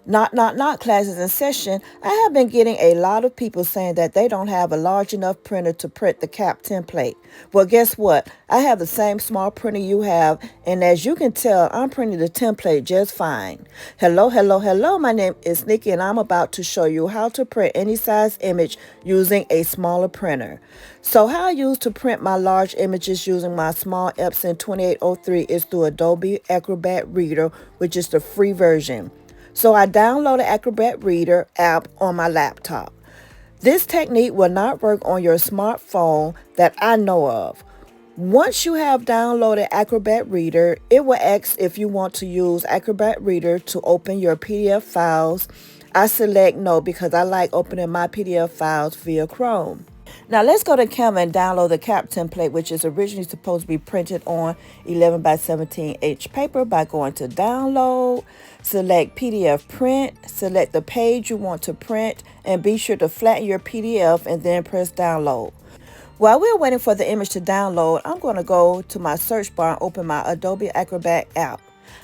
Not classes in session. I have been getting a lot of people saying that they don't have a large enough printer to print the cap template. Well, guess what? I have the same small printer you have, and as you can tell, I'm printing the template just fine. Hello. My name is Nikki, and I'm about to show you how to print any size image using a smaller printer. So how I use to print my large images using my small Epson 2803 is through Adobe Acrobat Reader, which is the free version. So I downloaded Acrobat Reader app on my laptop. This technique will not work on your smartphone that I know of. Once you have downloaded Acrobat Reader, it will ask if you want to use Acrobat Reader to open your PDF files. I select no because I like opening my PDF files via Chrome. Now let's go to Canva and download the cap template, which is originally supposed to be printed on 11 by 17 inch paper by going to download, select PDF print, select the page you want to print, and be sure to flatten your PDF and then press download. While we're waiting for the image to download, I'm going to go to my search bar and open my Adobe Acrobat app.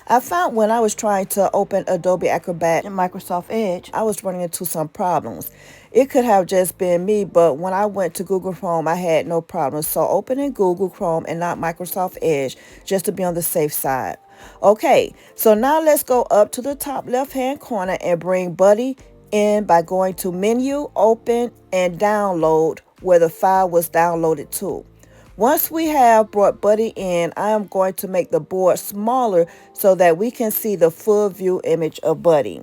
I found when I was trying to open Adobe Acrobat in Microsoft Edge, I was running into some problems. It could have just been me, but when I went to Google Chrome, I had no problems. So open in Google Chrome and not Microsoft Edge, just to be on the safe side. Okay, so now let's go up to the top left-hand corner and bring Buddy in by going to Menu, Open, and Download, where the file was downloaded to. Once we have brought Buddy in, I am going to make the board smaller so that we can see the full view image of Buddy.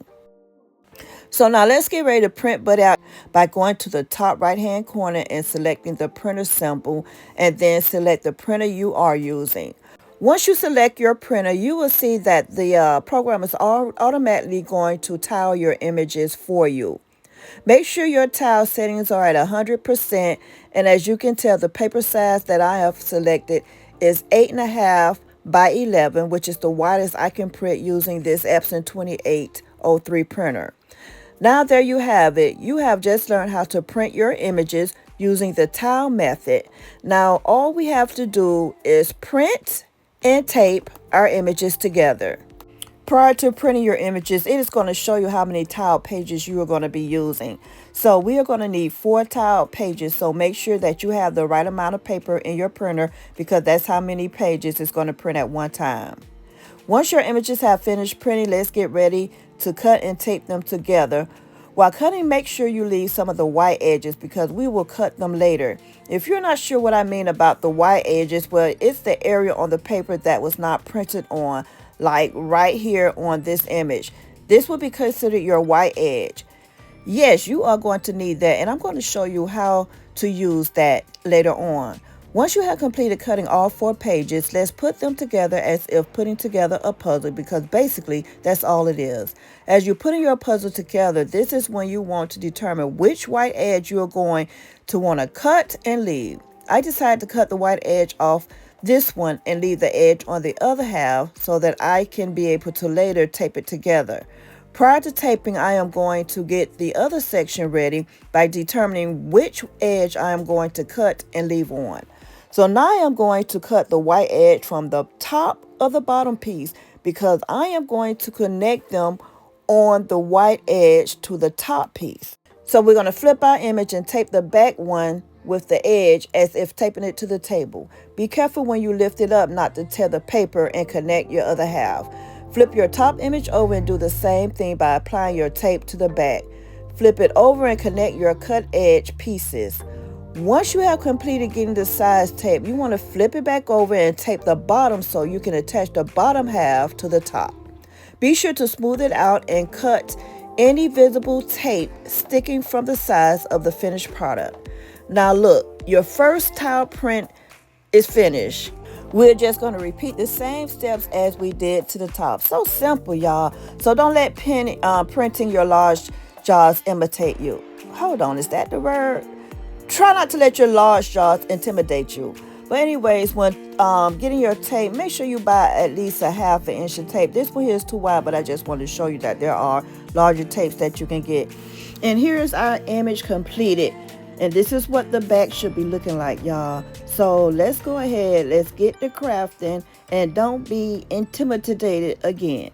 So now let's get ready to print Buddy out by going to the top right hand corner and selecting the printer symbol, and then select the printer you are using. Once you select your printer, you will see that the program is automatically going to tile your images for you. Make sure your tile settings are at 100%, and as you can tell, the paper size that I have selected is 8.5 by 11, which is the widest I can print using this Epson 2803 printer. Now there you have it. You have just learned how to print your images using the tile method. Now all we have to do is print and tape our images together. Prior to printing your images, it is going to show you how many tile pages you are going to be using. So we are going to need 4 tile pages, so make sure that you have the right amount of paper in your printer because that's how many pages it's going to print at one time. Once your images have finished printing, let's get ready to cut and tape them together. While cutting, make sure you leave some of the white edges because we will cut them later. If you're not sure what I mean about the white edges, well, it's the area on the paper that was not printed on, like right here on this image. This will be considered your white edge. Yes, you are going to need that, and I'm going to show you how to use that later on. Once you have completed cutting all 4 pages, let's put them together as if putting together a puzzle, because basically that's all it is. As you're putting your puzzle together, this is when you want to determine which white edge you are going to want to cut and leave. I decided to cut the white edge off this one and leave the edge on the other half so that I can be able to later tape it together. Prior to taping, I am going to get the other section ready by determining which edge I am going to cut and leave on. So now I am going to cut the white edge from the top of the bottom piece because I am going to connect them on the white edge to the top piece. So we're going to flip our image and tape the back one with the edge as if taping it to the table. Be careful when you lift it up not to tear the paper and connect your other half. Flip your top image over and do the same thing by applying your tape to the back. Flip it over and connect your cut edge pieces. Once you have completed getting the size tape, you want to flip it back over and tape the bottom so you can attach the bottom half to the top. Be sure to smooth it out and cut any visible tape sticking from the sides of the finished product. Now look, your first tile print is finished. We're just going to repeat the same steps as we did to the top. So simple, y'all. So don't let printing your large jars imitate you. Hold on, is that the word? Try not to let your large jars intimidate you. But anyways, when getting your tape, make sure you buy at least a 1/2 inch of tape. This one here is too wide, but I just wanted to show you that there are larger tapes that you can get. And here's our image completed. And this is what the back should be looking like, y'all. So let's go ahead, let's get to crafting, and don't be intimidated again.